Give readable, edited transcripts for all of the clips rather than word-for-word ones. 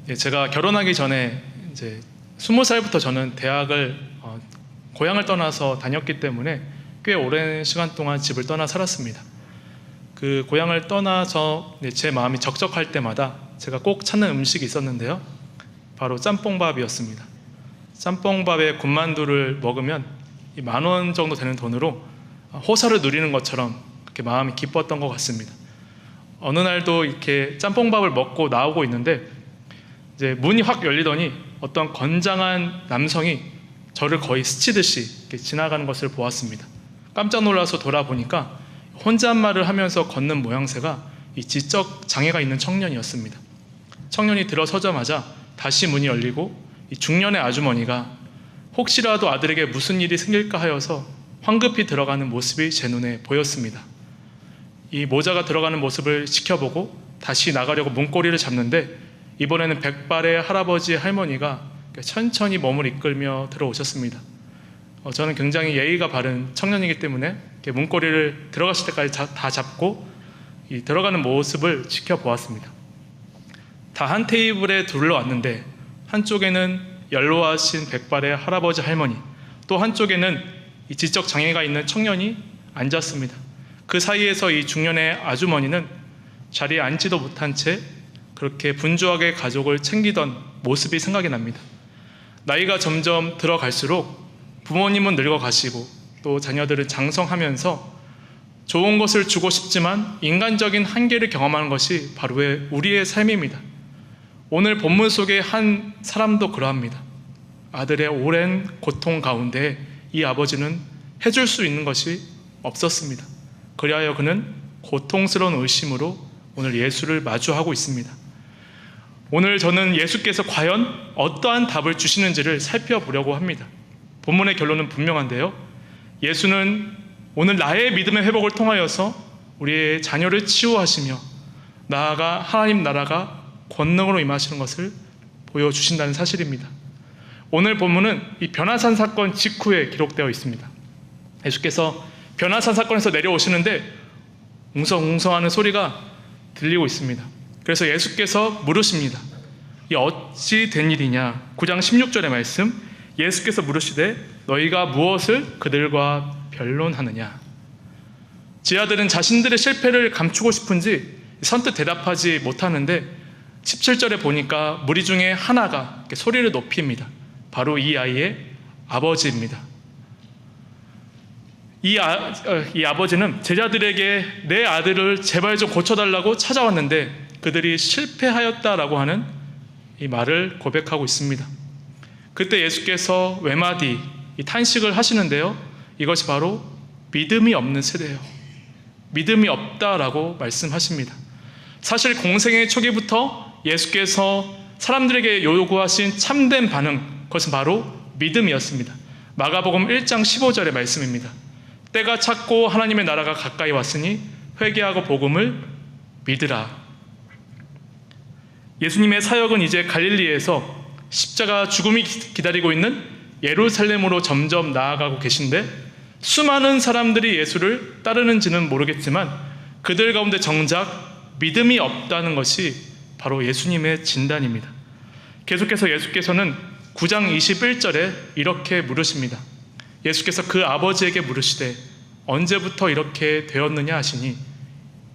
예, 제가 결혼하기 전에 이제 20살부터 저는 대학을 고향을 떠나서 다녔기 때문에 꽤 오랜 시간 동안 집을 떠나 살았습니다. 그 고향을 떠나서 제 마음이 적적할 때마다 제가 꼭 찾는 음식이 있었는데요. 바로 짬뽕밥이었습니다. 짬뽕밥에 군만두를 먹으면 10,000원 정도 되는 돈으로 호사를 누리는 것처럼 그렇게 마음이 기뻤던 것 같습니다. 어느 날도 이렇게 짬뽕밥을 먹고 나오고 있는데 이제 문이 확 열리더니 어떤 건장한 남성이 저를 거의 스치듯이 이렇게 지나가는 것을 보았습니다. 깜짝 놀라서 돌아보니까 혼잣말을 하면서 걷는 모양새가 이 지적 장애가 있는 청년이었습니다. 청년이 들어서자마자 다시 문이 열리고 이 중년의 아주머니가 혹시라도 아들에게 무슨 일이 생길까 하여서 황급히 들어가는 모습이 제 눈에 보였습니다. 이 모자가 들어가는 모습을 지켜보고 다시 나가려고 문고리를 잡는데 이번에는 백발의 할아버지 할머니가 천천히 몸을 이끌며 들어오셨습니다. 저는 굉장히 예의가 바른 청년이기 때문에 문고리를 들어가실 때까지 다 잡고 이 들어가는 모습을 지켜보았습니다. 다 한 테이블에 둘러왔는데 한쪽에는 연로하신 백발의 할아버지 할머니, 또 한쪽에는 이 지적 장애가 있는 청년이 앉았습니다. 그 사이에서 이 중년의 아주머니는 자리에 앉지도 못한 채 그렇게 분주하게 가족을 챙기던 모습이 생각이 납니다. 나이가 점점 들어갈수록 부모님은 늙어가시고 또 자녀들은 장성하면서 좋은 것을 주고 싶지만 인간적인 한계를 경험하는 것이 바로 우리의 삶입니다. 오늘 본문 속의 한 사람도 그러합니다. 아들의 오랜 고통 가운데 이 아버지는 해줄 수 있는 것이 없었습니다. 그리하여 그는 고통스러운 의심으로 오늘 예수를 마주하고 있습니다. 오늘 저는 예수께서 과연 어떠한 답을 주시는지를 살펴보려고 합니다. 본문의 결론은 분명한데요. 예수는 오늘 나의 믿음의 회복을 통하여서 우리의 자녀를 치유하시며 나아가 하나님 나라가 권능으로 임하시는 것을 보여주신다는 사실입니다. 오늘 본문은 이 변화산 사건 직후에 기록되어 있습니다. 예수께서 변화산 사건에서 내려오시는데 웅성웅성하는 소리가 들리고 있습니다. 그래서 예수께서 물으십니다. 이 어찌 된 일이냐? 9장 16절의 말씀, 예수께서 물으시되 너희가 무엇을 그들과 변론하느냐? 지하들은 자신들의 실패를 감추고 싶은지 선뜻 대답하지 못하는데 17절에 보니까 무리 중에 하나가 소리를 높입니다. 바로 이 아이의 아버지입니다. 이 아버지는 제자들에게 내 아들을 제발 좀 고쳐달라고 찾아왔는데 그들이 실패하였다라고 하는 이 말을 고백하고 있습니다. 그때 예수께서 외마디 탄식을 하시는데요. 이것이 바로 믿음이 없는 세대예요. 믿음이 없다라고 말씀하십니다. 사실 공생의 초기부터 예수께서 사람들에게 요구하신 참된 반응, 그것은 바로 믿음이었습니다. 마가복음 1장 15절의 말씀입니다. 때가 찼고 하나님의 나라가 가까이 왔으니 회개하고 복음을 믿으라. 예수님의 사역은 이제 갈릴리에서 십자가 죽음이 기다리고 있는 예루살렘으로 점점 나아가고 계신데 수많은 사람들이 예수를 따르는지는 모르겠지만 그들 가운데 정작 믿음이 없다는 것이 바로 예수님의 진단입니다. 계속해서 예수께서는 9장 21절에 이렇게 물으십니다. 예수께서 그 아버지에게 물으시되 언제부터 이렇게 되었느냐 하시니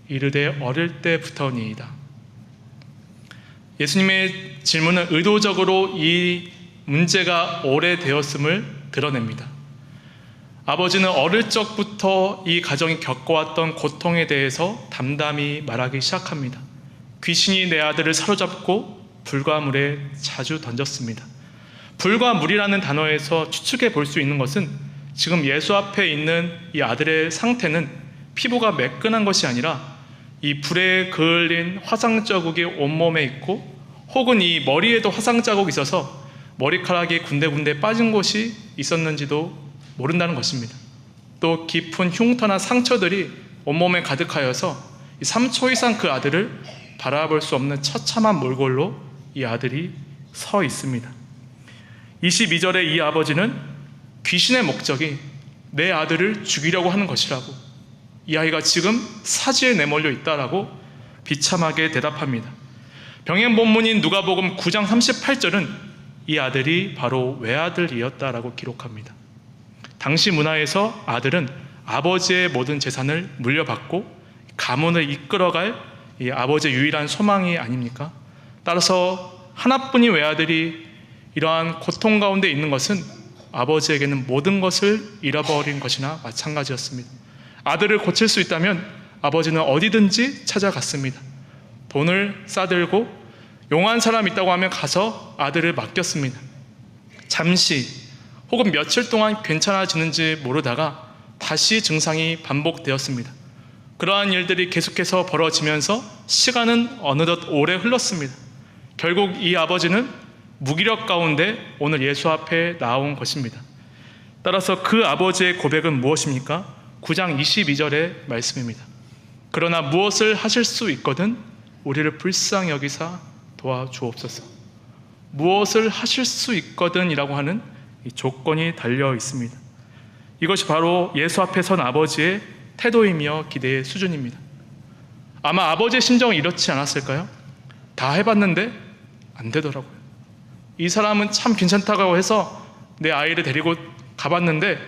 이르되 어릴 때부터니이다. 예수님의 질문은 의도적으로 이 문제가 오래되었음을 드러냅니다. 아버지는 어릴 적부터 이 가정이 겪어왔던 고통에 대해서 담담히 말하기 시작합니다. 귀신이 내 아들을 사로잡고 불과 물에 자주 던졌습니다. 불과 물이라는 단어에서 추측해 볼 수 있는 것은 지금 예수 앞에 있는 이 아들의 상태는 피부가 매끈한 것이 아니라 이 불에 그을린 화상 자국이 온몸에 있고 혹은 이 머리에도 화상 자국이 있어서 머리카락이 군데군데 빠진 곳이 있었는지도 모른다는 것입니다. 또 깊은 흉터나 상처들이 온몸에 가득하여서 3초 이상 그 아들을 바라볼 수 없는 처참한 몰골로 이 아들이 서 있습니다. 22절에 이 아버지는 귀신의 목적이 내 아들을 죽이려고 하는 것이라고, 이 아이가 지금 사지에 내몰려 있다라고 비참하게 대답합니다. 병행 본문인 누가복음 9장 38절은 이 아들이 바로 외아들이었다라고 기록합니다. 당시 문화에서 아들은 아버지의 모든 재산을 물려받고 가문을 이끌어갈 이 아버지의 유일한 소망이 아닙니까? 따라서 하나뿐인 외아들이 이러한 고통 가운데 있는 것은 아버지에게는 모든 것을 잃어버린 것이나 마찬가지였습니다. 아들을 고칠 수 있다면 아버지는 어디든지 찾아갔습니다. 돈을 싸들고 용한 사람 있다고 하면 가서 아들을 맡겼습니다. 잠시 혹은 며칠 동안 괜찮아지는지 모르다가 다시 증상이 반복되었습니다. 그러한 일들이 계속해서 벌어지면서 시간은 어느덧 오래 흘렀습니다. 결국 이 아버지는 무기력 가운데 오늘 예수 앞에 나온 것입니다. 따라서 그 아버지의 고백은 무엇입니까? 9장 22절의 말씀입니다. 그러나 무엇을 하실 수 있거든 우리를 불쌍히 여기사 도와주옵소서. 무엇을 하실 수 있거든 이라고 하는 이 조건이 달려 있습니다. 이것이 바로 예수 앞에 선 아버지의 태도이며 기대의 수준입니다. 아마 아버지의 심정은 이렇지 않았을까요? 다 해봤는데 안 되더라고요. 이 사람은 참 괜찮다고 해서 내 아이를 데리고 가봤는데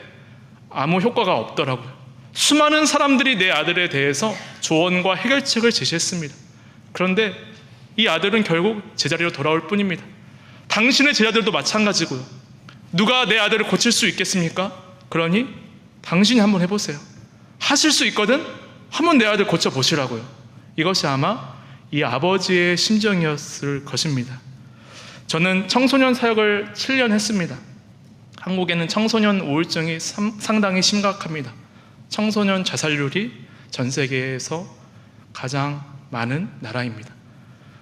아무 효과가 없더라고요. 수많은 사람들이 내 아들에 대해서 조언과 해결책을 제시했습니다. 그런데 이 아들은 결국 제자리로 돌아올 뿐입니다. 당신의 제자들도 마찬가지고요. 누가 내 아들을 고칠 수 있겠습니까? 그러니 당신이 한번 해보세요. 하실 수 있거든 한번 내 아들 고쳐보시라고요. 이것이 아마 이 아버지의 심정이었을 것입니다. 저는 청소년 사역을 7년 했습니다. 한국에는 청소년 우울증이 상당히 심각합니다. 청소년 자살률이 전 세계에서 가장 많은 나라입니다.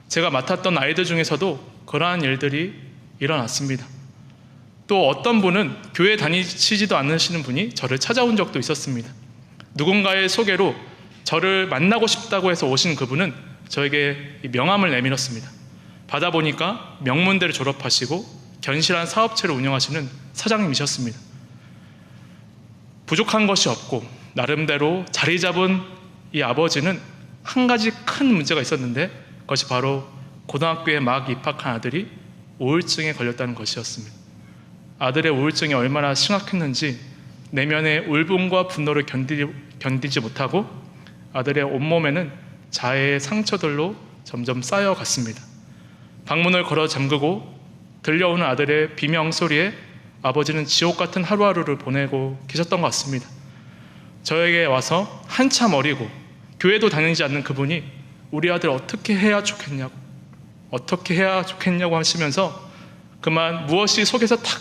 제가 맡았던 아이들 중에서도 그러한 일들이 일어났습니다. 또 어떤 분은 교회 다니시지도 않으시는 분이 저를 찾아온 적도 있었습니다. 누군가의 소개로 저를 만나고 싶다고 해서 오신 그분은 저에게 명함을 내밀었습니다. 받아보니까 명문대를 졸업하시고 견실한 사업체를 운영하시는 사장님이셨습니다. 부족한 것이 없고 나름대로 자리 잡은 이 아버지는 한 가지 큰 문제가 있었는데 그것이 바로 고등학교에 막 입학한 아들이 우울증에 걸렸다는 것이었습니다. 아들의 우울증이 얼마나 심각했는지 내면의 울분과 분노를 견디지 못하고 아들의 온몸에는 자해의 상처들로 점점 쌓여갔습니다. 방문을 걸어 잠그고 들려오는 아들의 비명 소리에 아버지는 지옥 같은 하루하루를 보내고 계셨던 것 같습니다. 저에게 와서 한참 어리고 교회도 다니지 않는 그분이 우리 아들 어떻게 해야 좋겠냐고 하시면서 그만 무엇이 속에서 탁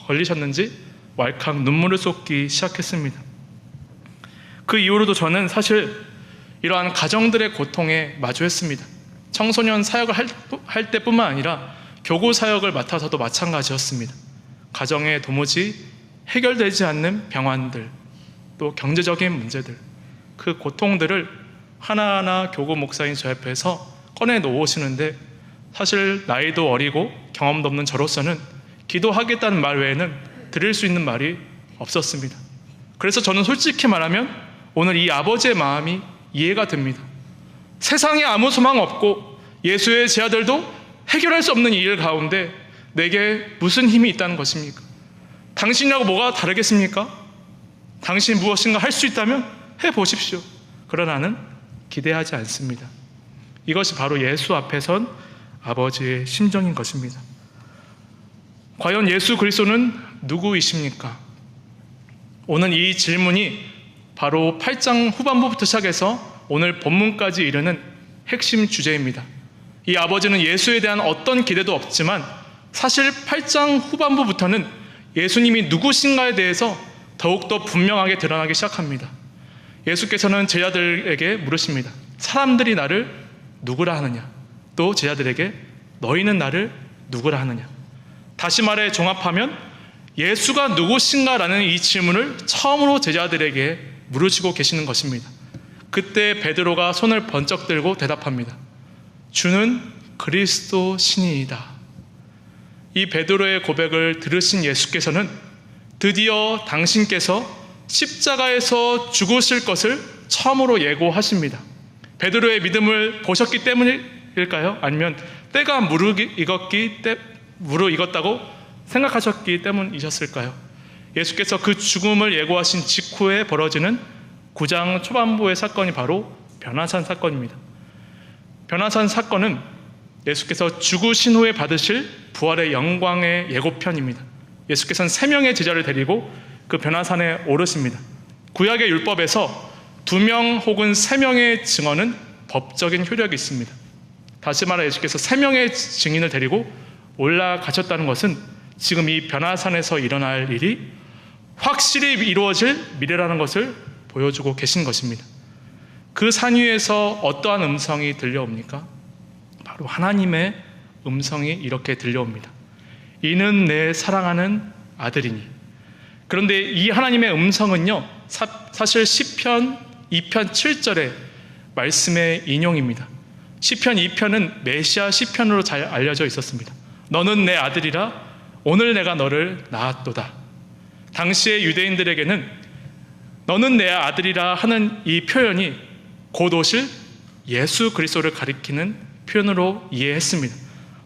걸리셨는지 왈칵 눈물을 쏟기 시작했습니다. 그 이후로도 저는 사실 이러한 가정들의 고통에 마주했습니다. 청소년 사역을 할 때뿐만 아니라 교구 사역을 맡아서도 마찬가지였습니다. 가정에 도무지 해결되지 않는 병환들, 또 경제적인 문제들, 그 고통들을 하나하나 교구 목사인 저 옆에서 꺼내 놓으시는데 사실 나이도 어리고 경험도 없는 저로서는 기도하겠다는 말 외에는 드릴 수 있는 말이 없었습니다. 그래서 저는 솔직히 말하면 오늘 이 아버지의 마음이 이해가 됩니다. 세상에 아무 소망 없고 예수의 제 아들도 해결할 수 없는 이 일 가운데 내게 무슨 힘이 있다는 것입니까? 당신이라고 뭐가 다르겠습니까? 당신이 무엇인가 할 수 있다면 해보십시오. 그러나 나는 기대하지 않습니다. 이것이 바로 예수 앞에 선 아버지의 심정인 것입니다. 과연 예수 그리스도는 누구이십니까? 오늘 이 질문이 바로 8장 후반부부터 시작해서 오늘 본문까지 이르는 핵심 주제입니다. 이 아버지는 예수에 대한 어떤 기대도 없지만 사실 8장 후반부부터는 예수님이 누구신가에 대해서 더욱더 분명하게 드러나기 시작합니다. 예수께서는 제자들에게 물으십니다. 사람들이 나를 누구라 하느냐? 또 제자들에게 너희는 나를 누구라 하느냐? 다시 말해 종합하면 예수가 누구신가라는 이 질문을 처음으로 제자들에게 물으시고 계시는 것입니다. 그때 베드로가 손을 번쩍 들고 대답합니다. 주는 그리스도 신이이다. 이 베드로의 고백을 들으신 예수께서는 드디어 당신께서 십자가에서 죽으실 것을 처음으로 예고하십니다. 베드로의 믿음을 보셨기 때문일까요? 아니면 때가 무르익었다고 생각하셨기 때문이셨을까요? 예수께서 그 죽음을 예고하신 직후에 벌어지는 9장 초반부의 사건이 바로 변화산 사건입니다. 변화산 사건은 예수께서 죽으신 후에 받으실 부활의 영광의 예고편입니다. 예수께서는 3명의 제자를 데리고 그 변화산에 오르십니다. 구약의 율법에서 2명 혹은 3명의 증언은 법적인 효력이 있습니다. 다시 말해 예수께서 3명의 증인을 데리고 올라가셨다는 것은 지금 이 변화산에서 일어날 일이 확실히 이루어질 미래라는 것을 보여주고 계신 것입니다. 그 산 위에서 어떠한 음성이 들려옵니까? 바로 하나님의 음성이 이렇게 들려옵니다. 이는 내 사랑하는 아들이니. 그런데 이 하나님의 음성은요, 사실 시편 2편 7절의 말씀의 인용입니다. 시편 2편은 메시아 시편으로 잘 알려져 있었습니다. 너는 내 아들이라 오늘 내가 너를 낳았도다. 당시의 유대인들에게는 너는 내 아들이라 하는 이 표현이 곧 오실 예수 그리스도를 가리키는 표현으로 이해했습니다.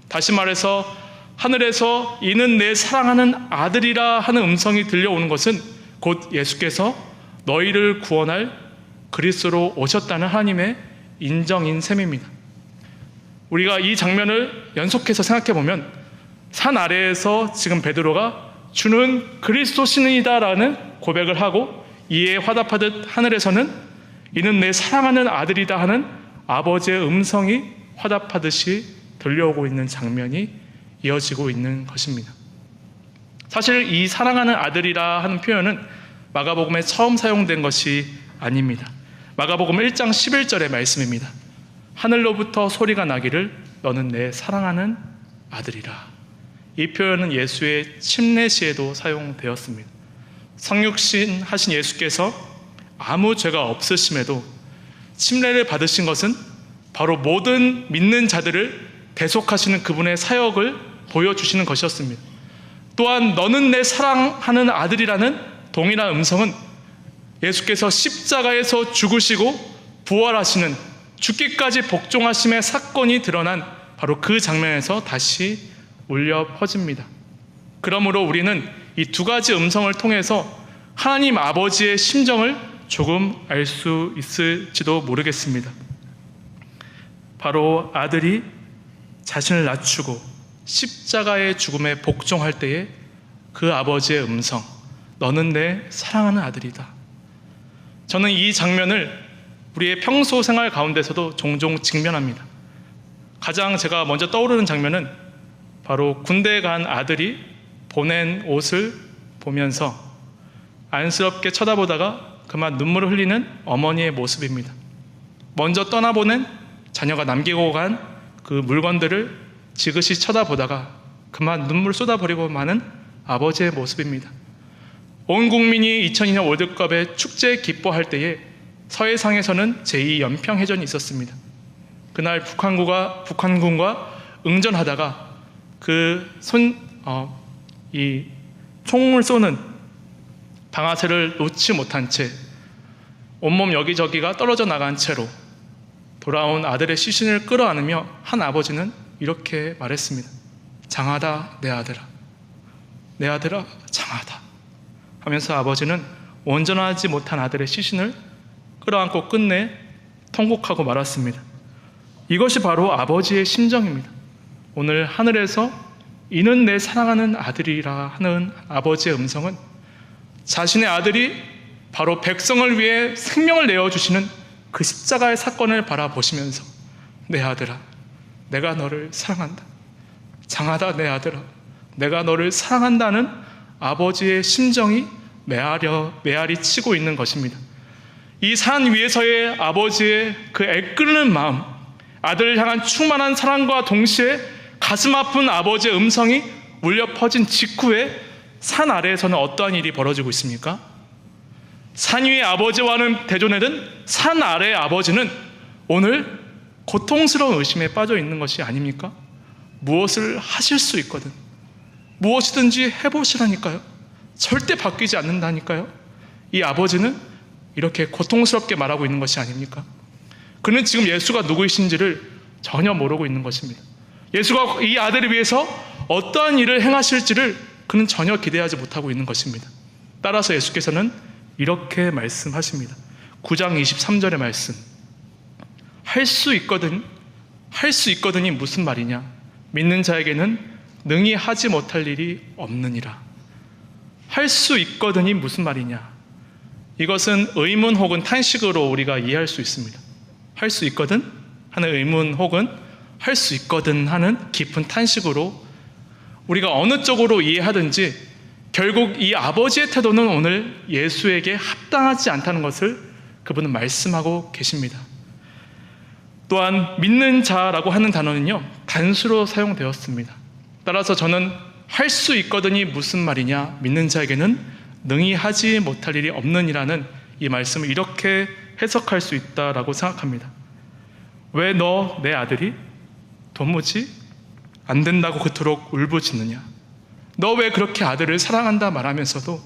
다시 말해서 하늘에서 이는 내 사랑하는 아들이라 하는 음성이 들려오는 것은 곧 예수께서 너희를 구원할 그리스도로 오셨다는 하나님의 인정인 셈입니다. 우리가 이 장면을 연속해서 생각해 보면 산 아래에서 지금 베드로가 주는 그리스도시이다라는 고백을 하고 이에 화답하듯 하늘에서는 이는 내 사랑하는 아들이다 하는 아버지의 음성이 화답하듯이 들려오고 있는 장면이 이어지고 있는 것입니다. 사실 이 사랑하는 아들이라 하는 표현은 마가복음에 처음 사용된 것이 아닙니다. 마가복음 1장 11절의 말씀입니다. 하늘로부터 소리가 나기를 너는 내 사랑하는 아들이라. 이 표현은 예수의 침례 시에도 사용되었습니다. 성육신 하신 예수께서 아무 죄가 없으심에도 침례를 받으신 것은 바로 모든 믿는 자들을 대속하시는 그분의 사역을 보여주시는 것이었습니다. 또한 너는 내 사랑하는 아들이라는 동일한 음성은 예수께서 십자가에서 죽으시고 부활하시는 죽기까지 복종하심의 사건이 드러난 바로 그 장면에서 다시 울려 퍼집니다. 그러므로 우리는 이 두 가지 음성을 통해서 하나님 아버지의 심정을 조금 알 수 있을지도 모르겠습니다. 바로 아들이 자신을 낮추고 십자가의 죽음에 복종할 때에 그 아버지의 음성, 너는 내 사랑하는 아들이다. 저는 이 장면을 우리의 평소 생활 가운데서도 종종 직면합니다. 가장 제가 먼저 떠오르는 장면은 바로 군대에 간 아들이 보낸 옷을 보면서 안쓰럽게 쳐다보다가 그만 눈물을 흘리는 어머니의 모습입니다. 먼저 떠나보낸 자녀가 남기고 간 그 물건들을 지그시 쳐다보다가 그만 눈물 쏟아버리고 마는 아버지의 모습입니다. 온 국민이 2002년 월드컵에 축제 기뻐할 때에 서해상에서는 제2연평해전이 있었습니다. 그날 북한군과 응전하다가 이 총을 쏘는 방아쇠를 놓지 못한 채 온몸 여기저기가 떨어져 나간 채로 돌아온 아들의 시신을 끌어안으며 한 아버지는 이렇게 말했습니다. 장하다 내 아들아, 내 아들아 장하다 하면서 아버지는 온전하지 못한 아들의 시신을 끌어안고 끝내 통곡하고 말았습니다. 이것이 바로 아버지의 심정입니다. 오늘 하늘에서 이는 내 사랑하는 아들이라 하는 아버지의 음성은 자신의 아들이 바로 백성을 위해 생명을 내어주시는 그 십자가의 사건을 바라보시면서 내 아들아, 내가 너를 사랑한다. 장하다 내 아들아, 내가 너를 사랑한다는 아버지의 심정이 메아리 치고 있는 것입니다. 이 산 위에서의 아버지의 그 애끓는 마음, 아들을 향한 충만한 사랑과 동시에 가슴 아픈 아버지의 음성이 울려 퍼진 직후에 산 아래에서는 어떠한 일이 벌어지고 있습니까? 산 위의 아버지와는 대조되는 산 아래의 아버지는 오늘 고통스러운 의심에 빠져 있는 것이 아닙니까? 무엇을 하실 수 있거든 무엇이든지 해보시라니까요. 절대 바뀌지 않는다니까요. 이 아버지는 이렇게 고통스럽게 말하고 있는 것이 아닙니까? 그는 지금 예수가 누구이신지를 전혀 모르고 있는 것입니다. 예수가 이 아들을 위해서 어떠한 일을 행하실지를 그는 전혀 기대하지 못하고 있는 것입니다. 따라서 예수께서는 이렇게 말씀하십니다. 9장 23절의 말씀. 할 수 있거든이 무슨 말이냐? 믿는 자에게는 능히 하지 못할 일이 없느니라. 할 수 있거든이 무슨 말이냐? 이것은 의문 혹은 탄식으로 우리가 이해할 수 있습니다. 할 수 있거든 하는 의문 혹은 할 수 있거든 하는 깊은 탄식으로 우리가 어느 쪽으로 이해하든지 결국 이 아버지의 태도는 오늘 예수에게 합당하지 않다는 것을 그분은 말씀하고 계십니다. 또한 믿는 자라고 하는 단어는요, 단수로 사용되었습니다. 따라서 저는 할 수 있거든이 무슨 말이냐? 믿는 자에게는 능히 하지 못할 일이 없느니라는 이 말씀을 이렇게 해석할 수 있다라고 생각합니다. 왜 너 내 아들이 도무지 안 된다고 그토록 울부짖느냐? 너 왜 그렇게 아들을 사랑한다 말하면서도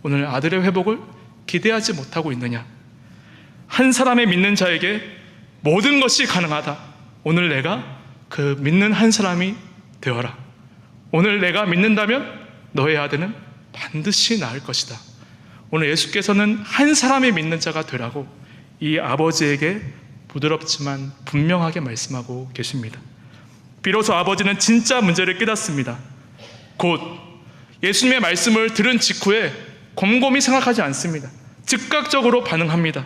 오늘 아들의 회복을 기대하지 못하고 있느냐? 한 사람의 믿는 자에게 모든 것이 가능하다. 오늘 내가 그 믿는 한 사람이 되어라. 오늘 내가 믿는다면 너의 아들은 반드시 나을 것이다. 오늘 예수께서는 한 사람의 믿는 자가 되라고 이 아버지에게 부드럽지만 분명하게 말씀하고 계십니다. 비로소 아버지는 진짜 문제를 깨닫습니다. 곧 예수님의 말씀을 들은 직후에 곰곰이 생각하지 않습니다. 즉각적으로 반응합니다.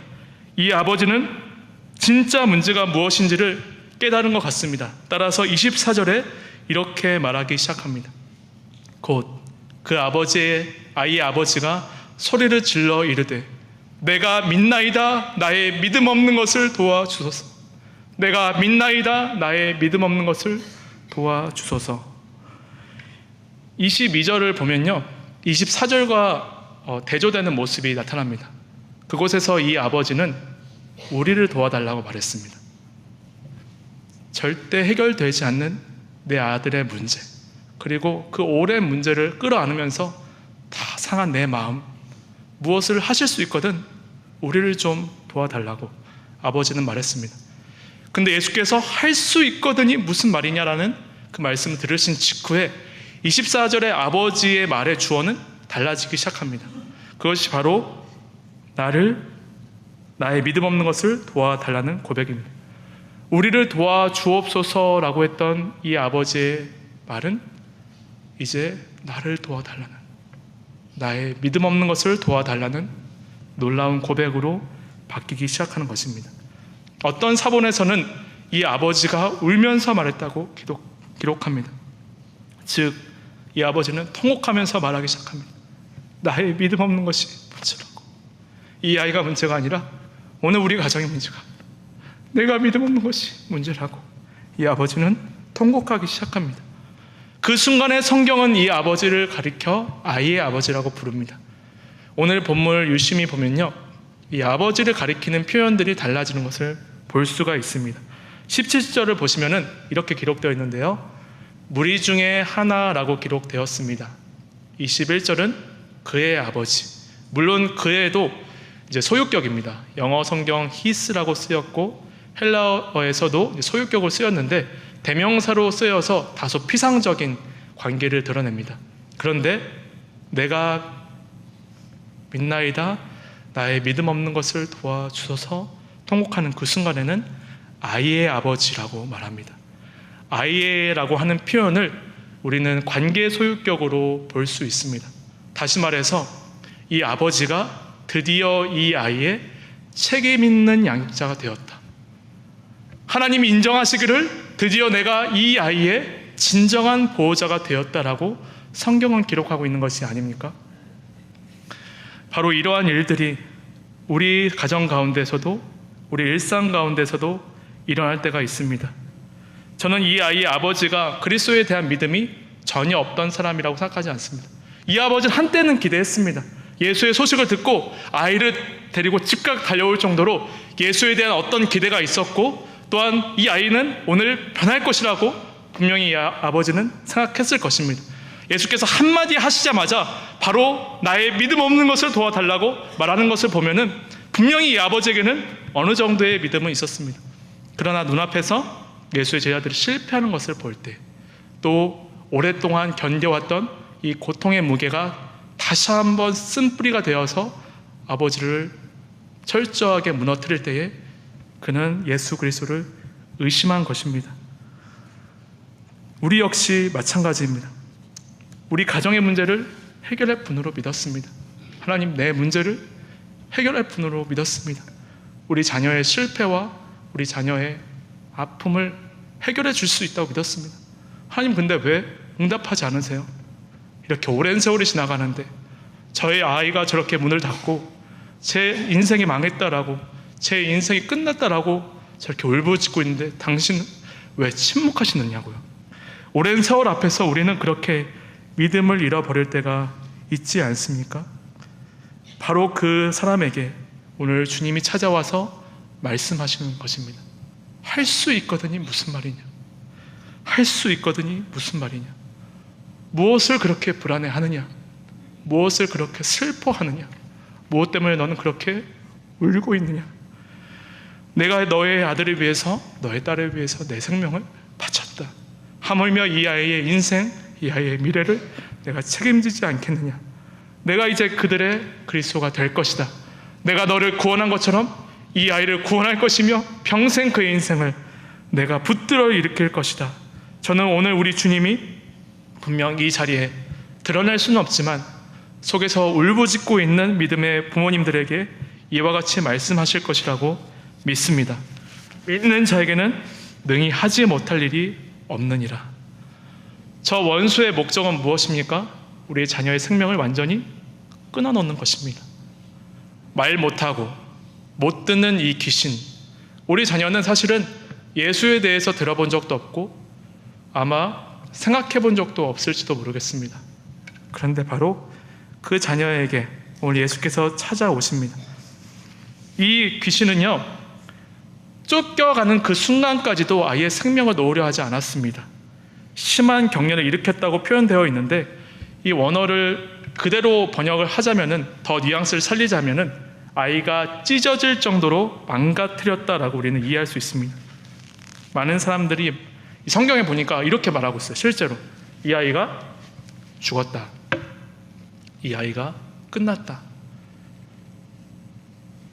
이 아버지는 진짜 문제가 무엇인지를 깨달은 것 같습니다. 따라서 24절에 이렇게 말하기 시작합니다. 곧 그 아이의 아버지가 소리를 질러 이르되 내가 믿나이다 나의 믿음 없는 것을 도와주소서. 내가 믿나이다 나의 믿음 없는 것을 도와주소서. 22절을 보면요, 24절과 대조되는 모습이 나타납니다. 그곳에서 이 아버지는 우리를 도와달라고 말했습니다. 절대 해결되지 않는 내 아들의 문제, 그리고 그 오랜 문제를 끌어안으면서 다 상한 내 마음, 무엇을 하실 수 있거든 우리를 좀 도와달라고 아버지는 말했습니다. 근데 예수께서 할 수 있거든이 무슨 말이냐라는 그 말씀을 들으신 직후에 24절의 아버지의 말의 주어는 달라지기 시작합니다. 그것이 바로 나의 믿음 없는 것을 도와달라는 고백입니다. 우리를 도와주옵소서라고 했던 이 아버지의 말은 이제 나를 도와달라는, 나의 믿음 없는 것을 도와달라는 놀라운 고백으로 바뀌기 시작하는 것입니다. 어떤 사본에서는 이 아버지가 울면서 말했다고 기록합니다. 즉, 이 아버지는 통곡하면서 말하기 시작합니다. 나의 믿음 없는 것이 문제라고. 이 아이가 문제가 아니라 오늘 우리 가정의 문제가, 내가 믿음 없는 것이 문제라고 이 아버지는 통곡하기 시작합니다. 그 순간에 성경은 이 아버지를 가리켜 아이의 아버지라고 부릅니다. 오늘 본문을 유심히 보면요, 이 아버지를 가리키는 표현들이 달라지는 것을 볼 수가 있습니다. 17절을 보시면은 이렇게 기록되어 있는데요, 무리 중에 하나라고 기록되었습니다. 21절은 그의 아버지, 물론 그의도 이제 소유격입니다. 영어 성경 히스라고 쓰였고 헬라어에서도 소유격을 쓰였는데 대명사로 쓰여서 다소 피상적인 관계를 드러냅니다. 그런데 내가 믿나이다 나의 믿음 없는 것을 도와주소서 통곡하는 그 순간에는 아이의 아버지라고 말합니다. 아이라고 하는 표현을 우리는 관계 소유격으로 볼 수 있습니다. 다시 말해서 이 아버지가 드디어 이 아이의 책임 있는 양육자가 되었다. 하나님이 인정하시기를 드디어 내가 이 아이의 진정한 보호자가 되었다라고 성경은 기록하고 있는 것이 아닙니까? 바로 이러한 일들이 우리 가정 가운데서도, 우리 일상 가운데서도 일어날 때가 있습니다. 저는 이 아이의 아버지가 그리스도에 대한 믿음이 전혀 없던 사람이라고 생각하지 않습니다. 이 아버지는 한때는 기대했습니다. 예수의 소식을 듣고 아이를 데리고 즉각 달려올 정도로 예수에 대한 어떤 기대가 있었고, 또한 이 아이는 오늘 변할 것이라고 분명히 이 아버지는 생각했을 것입니다. 예수께서 한마디 하시자마자 바로 나의 믿음 없는 것을 도와달라고 말하는 것을 보면은 분명히 이 아버지에게는 어느 정도의 믿음은 있었습니다. 그러나 눈앞에서 예수의 제자들이 실패하는 것을 볼 때, 또 오랫동안 견뎌왔던 이 고통의 무게가 다시 한번 쓴뿌리가 되어서 아버지를 철저하게 무너뜨릴 때에 그는 예수 그리스도를 의심한 것입니다. 우리 역시 마찬가지입니다. 우리 가정의 문제를 해결할 분으로 믿었습니다. 하나님, 내 문제를 해결할 분으로 믿었습니다. 우리 자녀의 실패와 우리 자녀의 아픔을 해결해 줄 수 있다고 믿었습니다. 하나님, 근데 왜 응답하지 않으세요? 이렇게 오랜 세월이 지나가는데 저의 아이가 저렇게 문을 닫고 제 인생이 망했다라고, 제 인생이 끝났다라고 저렇게 울부짖고 있는데 당신은 왜 침묵하시느냐고요. 오랜 세월 앞에서 우리는 그렇게 믿음을 잃어버릴 때가 있지 않습니까? 바로 그 사람에게 오늘 주님이 찾아와서 말씀하시는 것입니다. 할 수 있거든이 무슨 말이냐? 할 수 있거든이 무슨 말이냐? 무엇을 그렇게 불안해하느냐? 무엇을 그렇게 슬퍼하느냐? 무엇 때문에 너는 그렇게 울고 있느냐? 내가 너의 아들을 위해서, 너의 딸을 위해서 내 생명을 바쳤다. 하물며 이 아이의 인생, 이 아이의 미래를 내가 책임지지 않겠느냐? 내가 이제 그들의 그리스도가 될 것이다. 내가 너를 구원한 것처럼 이 아이를 구원할 것이며 평생 그의 인생을 내가 붙들어 일으킬 것이다. 저는 오늘 우리 주님이 분명 이 자리에 드러낼 수는 없지만 속에서 울부짖고 있는 믿음의 부모님들에게 이와 같이 말씀하실 것이라고 믿습니다. 믿는 자에게는 능히 하지 못할 일이 없느니라. 저 원수의 목적은 무엇입니까? 우리의 자녀의 생명을 완전히 끊어놓는 것입니다. 말 못하고 못 듣는 이 귀신, 우리 자녀는 사실은 예수에 대해서 들어본 적도 없고 아마 생각해 본 적도 없을지도 모르겠습니다. 그런데 바로 그 자녀에게 오늘 예수께서 찾아오십니다. 이 귀신은요, 쫓겨가는 그 순간까지도 아이의 생명을 놓으려 하지 않았습니다. 심한 경련을 일으켰다고 표현되어 있는데 이 원어를 그대로 번역을 하자면은, 더 뉘앙스를 살리자면은 아이가 찢어질 정도로 망가뜨렸다라고 우리는 이해할 수 있습니다. 많은 사람들이 성경에 보니까 이렇게 말하고 있어요. 실제로 이 아이가 죽었다, 이 아이가 끝났다.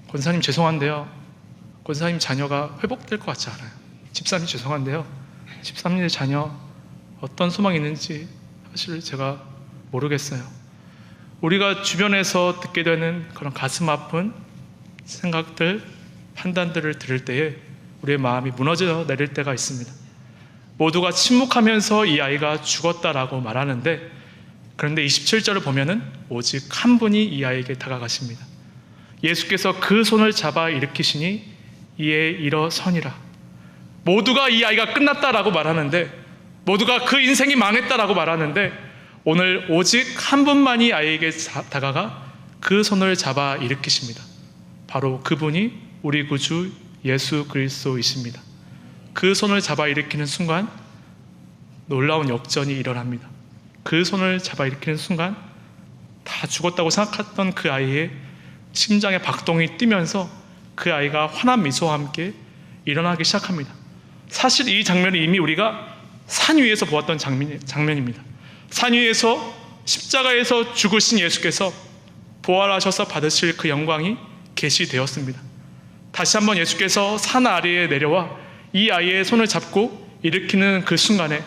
권사님 죄송한데요, 권사님 자녀가 회복될 것 같지 않아요. 집사님 죄송한데요, 집사님의 자녀 어떤 소망이 있는지 사실 제가 모르겠어요. 우리가 주변에서 듣게 되는 그런 가슴 아픈 생각들, 판단들을 들을 때에 우리의 마음이 무너져 내릴 때가 있습니다. 모두가 침묵하면서 이 아이가 죽었다라고 말하는데, 그런데 27절을 보면은 오직 한 분이 이 아이에게 다가가십니다. 예수께서 그 손을 잡아 일으키시니 이에 일어서니라. 모두가 이 아이가 끝났다라고 말하는데, 모두가 그 인생이 망했다라고 말하는데, 오늘 오직 한 분만이 아이에게 다가가 그 손을 잡아 일으키십니다. 바로 그분이 우리 구주 예수 그리스도이십니다. 그 손을 잡아 일으키는 순간 놀라운 역전이 일어납니다. 그 손을 잡아 일으키는 순간 다 죽었다고 생각했던 그 아이의 심장의 박동이 뛰면서 그 아이가 환한 미소와 함께 일어나기 시작합니다. 사실 이 장면은 이미 우리가 산 위에서 보았던 장면입니다. 산 위에서 십자가에서 죽으신 예수께서 부활하셔서 받으실 그 영광이 계시되었습니다. 다시 한번 예수께서 산 아래에 내려와 이 아이의 손을 잡고 일으키는 그 순간에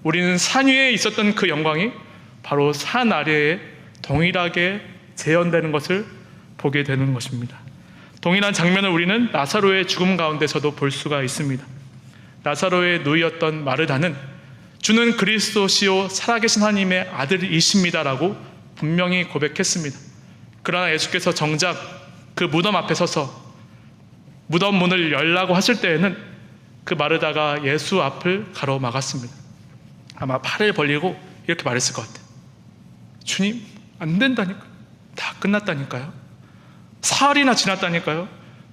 우리는 산 위에 있었던 그 영광이 바로 산 아래에 동일하게 재현되는 것을 보게 되는 것입니다. 동일한 장면을 우리는 나사로의 죽음 가운데서도 볼 수가 있습니다. 나사로의 누이였던 마르다는 주는 그리스도시요 살아계신 하나님의 아들이십니다라고 분명히 고백했습니다. 그러나 예수께서 정작 그 무덤 앞에 서서 무덤 문을 열라고 하실 때에는 그 마르다가 예수 앞을 가로막았습니다. 아마 팔을 벌리고 이렇게 말했을 것 같아요. 주님, 안 된다니까요. 다 끝났다니까요. 사흘이나 지났다니까요.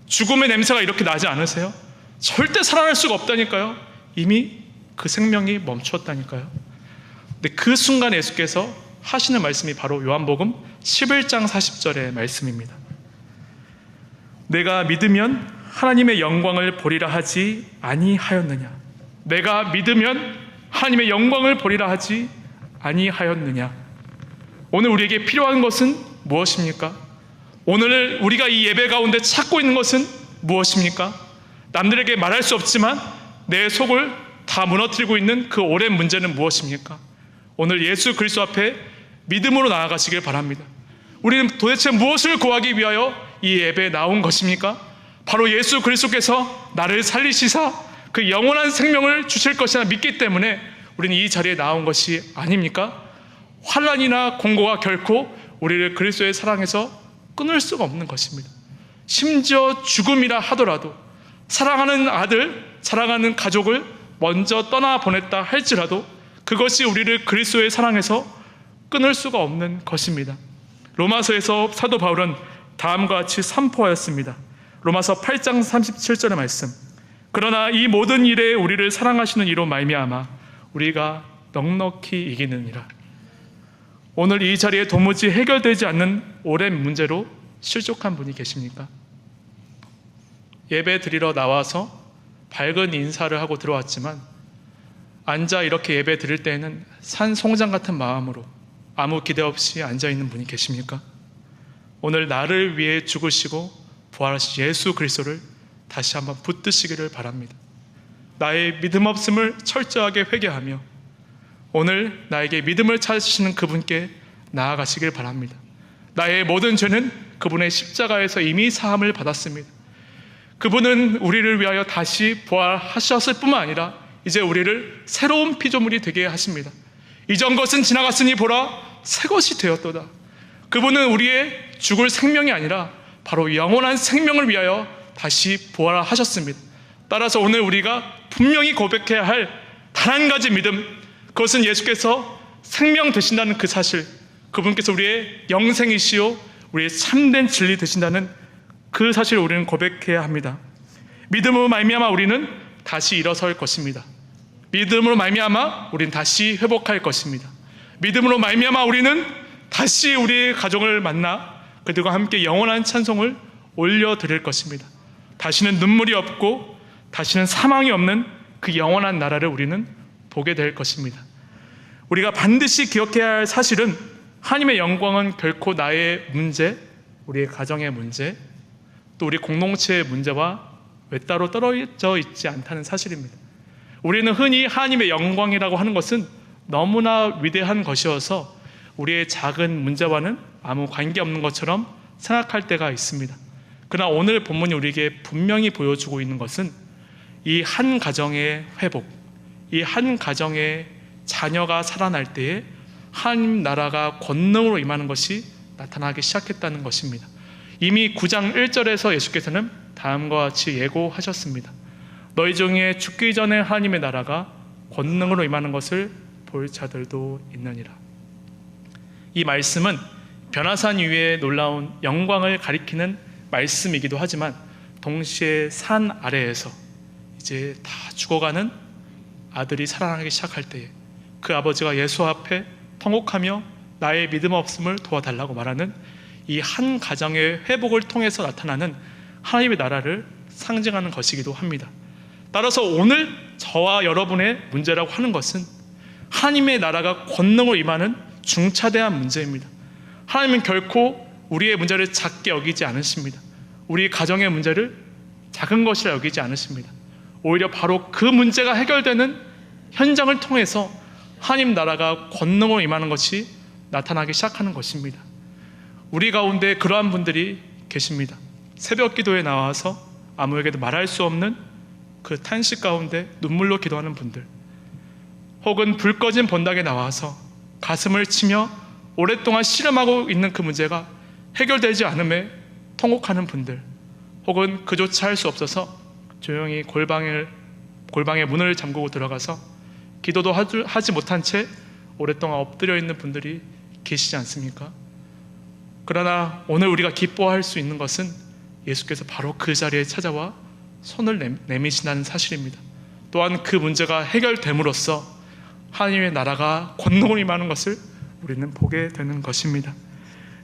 죽음의 냄새가 이렇게 나지 않으세요? 절대 살아날 수가 없다니까요. 이미 그 생명이 멈추었다니까요. 근데 그 순간 예수께서 하시는 말씀이 바로 요한복음 11장 40절의 말씀입니다. 내가 믿으면 하나님의 영광을 보리라 하지 아니하였느냐. 내가 믿으면 하나님의 영광을 보리라 하지 아니하였느냐? 오늘 우리에게 필요한 것은 무엇입니까? 오늘 우리가 이 예배 가운데 찾고 있는 것은 무엇입니까? 남들에게 말할 수 없지만 내 속을 다 무너뜨리고 있는 그 오랜 문제는 무엇입니까? 오늘 예수 그리스도 앞에 믿음으로 나아가시길 바랍니다. 우리는 도대체 무엇을 구하기 위하여 이 예배에 나온 것입니까? 바로 예수 그리스도께서 나를 살리시사 그 영원한 생명을 주실 것이라 믿기 때문에 우리는 이 자리에 나온 것이 아닙니까? 환난이나 공고가 결코 우리를 그리스도의 사랑에서 끊을 수가 없는 것입니다. 심지어 죽음이라 하더라도 사랑하는 아들, 사랑하는 가족을 먼저 떠나보냈다 할지라도 그것이 우리를 그리스도의 사랑에서 끊을 수가 없는 것입니다. 로마서에서 사도 바울은 다음과 같이 선포하였습니다. 로마서 8장 37절의 말씀. 그러나 이 모든 일에 우리를 사랑하시는 이로 말미암아 우리가 넉넉히 이기느니라. 오늘 이 자리에 도무지 해결되지 않는 오랜 문제로 실족한 분이 계십니까? 예배 드리러 나와서 밝은 인사를 하고 들어왔지만 앉아 이렇게 예배 드릴 때에는 산송장 같은 마음으로 아무 기대 없이 앉아있는 분이 계십니까? 오늘 나를 위해 죽으시고 부활하신 예수 그리스도를 다시 한번 붙드시기를 바랍니다. 나의 믿음 없음을 철저하게 회개하며 오늘 나에게 믿음을 찾으시는 그분께 나아가시길 바랍니다. 나의 모든 죄는 그분의 십자가에서 이미 사함을 받았습니다. 그분은 우리를 위하여 다시 부활하셨을 뿐만 아니라 이제 우리를 새로운 피조물이 되게 하십니다. 이전 것은 지나갔으니 보라 새 것이 되었도다. 그분은 우리의 죽을 생명이 아니라 바로 영원한 생명을 위하여 다시 부활하셨습니다. 따라서 오늘 우리가 분명히 고백해야 할 단 한 가지 믿음, 그것은 예수께서 생명 되신다는 그 사실, 그분께서 우리의 영생이시요 우리의 참된 진리 되신다는 그 사실을 우리는 고백해야 합니다. 믿음으로 말미암아 우리는 다시 일어설 것입니다. 믿음으로 말미암아 우리는 다시 회복할 것입니다. 믿음으로 말미암아 우리는 다시 우리의 가정을 만나 그들과 함께 영원한 찬송을 올려드릴 것입니다. 다시는 눈물이 없고 다시는 사망이 없는 그 영원한 나라를 우리는 보게 될 것입니다. 우리가 반드시 기억해야 할 사실은 하나님의 영광은 결코 나의 문제, 우리의 가정의 문제, 또 우리 공동체의 문제와 외따로 떨어져 있지 않다는 사실입니다. 우리는 흔히 하나님의 영광이라고 하는 것은 너무나 위대한 것이어서 우리의 작은 문제와는 아무 관계없는 것처럼 생각할 때가 있습니다. 그러나 오늘 본문이 우리에게 분명히 보여주고 있는 것은 이 한 가정의 회복, 이 한 가정의 자녀가 살아날 때에 하나님 나라가 권능으로 임하는 것이 나타나기 시작했다는 것입니다. 이미 9장 1절에서 예수께서는 다음과 같이 예고하셨습니다. 너희 중에 죽기 전에 하나님의 나라가 권능으로 임하는 것을 볼 자들도 있느니라. 이 말씀은 변화산 위에 놀라운 영광을 가리키는 말씀이기도 하지만 동시에 산 아래에서 이제 다 죽어가는 아들이 살아나기 시작할 때에 그 아버지가 예수 앞에 통곡하며 나의 믿음 없음을 도와달라고 말하는 이 한 가정의 회복을 통해서 나타나는 하나님의 나라를 상징하는 것이기도 합니다. 따라서 오늘 저와 여러분의 문제라고 하는 것은 하나님의 나라가 권능으로 임하는 중차대한 문제입니다. 하나님은 결코 우리의 문제를 작게 여기지 않으십니다. 우리 가정의 문제를 작은 것이라 여기지 않으십니다. 오히려 바로 그 문제가 해결되는 현장을 통해서 하나님 나라가 권능으로 임하는 것이 나타나기 시작하는 것입니다. 우리 가운데 그러한 분들이 계십니다. 새벽 기도에 나와서 아무에게도 말할 수 없는 그 탄식 가운데 눈물로 기도하는 분들, 혹은 불 꺼진 본당에 나와서 가슴을 치며 오랫동안 씨름하고 있는 그 문제가 해결되지 않음에 통곡하는 분들, 혹은 그조차 할 수 없어서 조용히 골방의 문을 잠그고 들어가서 기도도 하지 못한 채 오랫동안 엎드려 있는 분들이 계시지 않습니까? 그러나 오늘 우리가 기뻐할 수 있는 것은 예수께서 바로 그 자리에 찾아와 손을 내미신다는 사실입니다. 또한 그 문제가 해결됨으로써 하나님의 나라가 권능으로 임하는 것을 우리는 보게 되는 것입니다.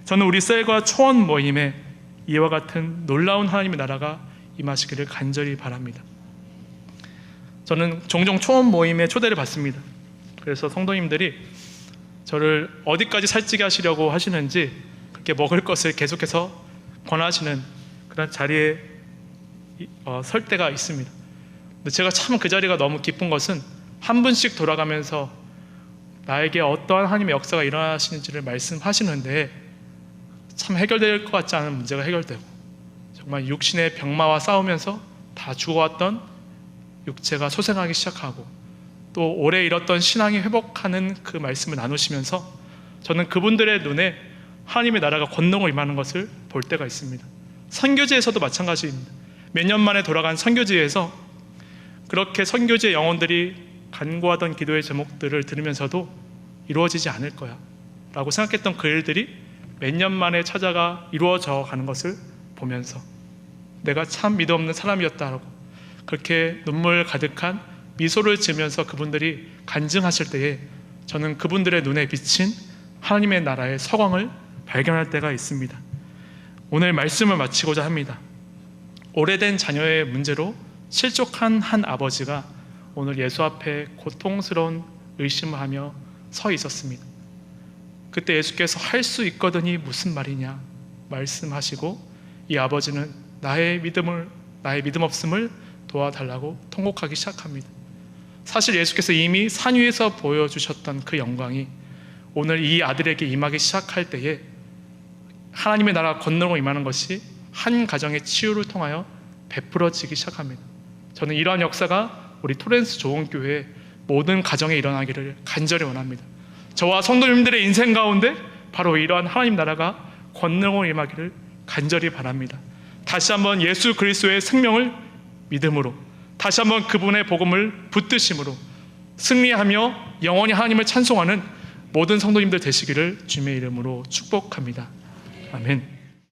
저는 우리 셀과 초원 모임에 이와 같은 놀라운 하나님의 나라가 임하시기를 간절히 바랍니다. 저는 종종 초원 모임에 초대를 받습니다. 그래서 성도님들이 저를 어디까지 살찌게 하시려고 하시는지 그렇게 먹을 것을 계속해서 권하시는 그런 자리에 설 때가 있습니다. 근데 제가 참 그 자리가 너무 기쁜 것은 한 분씩 돌아가면서 나에게 어떠한 하나님의 역사가 일어나시는지를 말씀하시는데 참 해결될 것 같지 않은 문제가 해결되고, 정말 육신의 병마와 싸우면서 다 죽어왔던 육체가 소생하기 시작하고, 또 오래 잃었던 신앙이 회복하는 그 말씀을 나누시면서 저는 그분들의 눈에 하나님의 나라가 권능을 임하는 것을 볼 때가 있습니다. 선교지에서도 마찬가지입니다. 몇 년 만에 돌아간 선교지에서 그렇게 선교지의 영혼들이 간구하던 기도의 제목들을 들으면서도 이루어지지 않을 거야 라고 생각했던 그 일들이 몇 년 만에 찾아가 이루어져 가는 것을 보면서 내가 참 믿음 없는 사람이었다라고 그렇게 눈물 가득한 미소를 지으면서 그분들이 간증하실 때에 저는 그분들의 눈에 비친 하나님의 나라의 서광을 발견할 때가 있습니다. 오늘 말씀을 마치고자 합니다. 오래된 자녀의 문제로 실족한 한 아버지가 오늘 예수 앞에 고통스러운 의심을 하며 서 있었습니다. 그때 예수께서 할 수 있거든이 무슨 말이냐 말씀하시고 이 아버지는 나의 믿음 없음을 도와달라고 통곡하기 시작합니다. 사실 예수께서 이미 산 위에서 보여주셨던 그 영광이 오늘 이 아들에게 임하기 시작할 때에 하나님의 나라 권능으로 임하는 것이 한 가정의 치유를 통하여 베풀어지기 시작합니다. 저는 이러한 역사가 우리 토렌스 좋은교회 모든 가정에 일어나기를 간절히 원합니다. 저와 성도님들의 인생 가운데 바로 이러한 하나님 나라가 권능으로 임하기를 간절히 바랍니다. 다시 한번 예수 그리스도의 생명을 믿음으로, 다시 한번 그분의 복음을 붙드심으로 승리하며 영원히 하나님을 찬송하는 모든 성도님들 되시기를 주님의 이름으로 축복합니다. 아멘.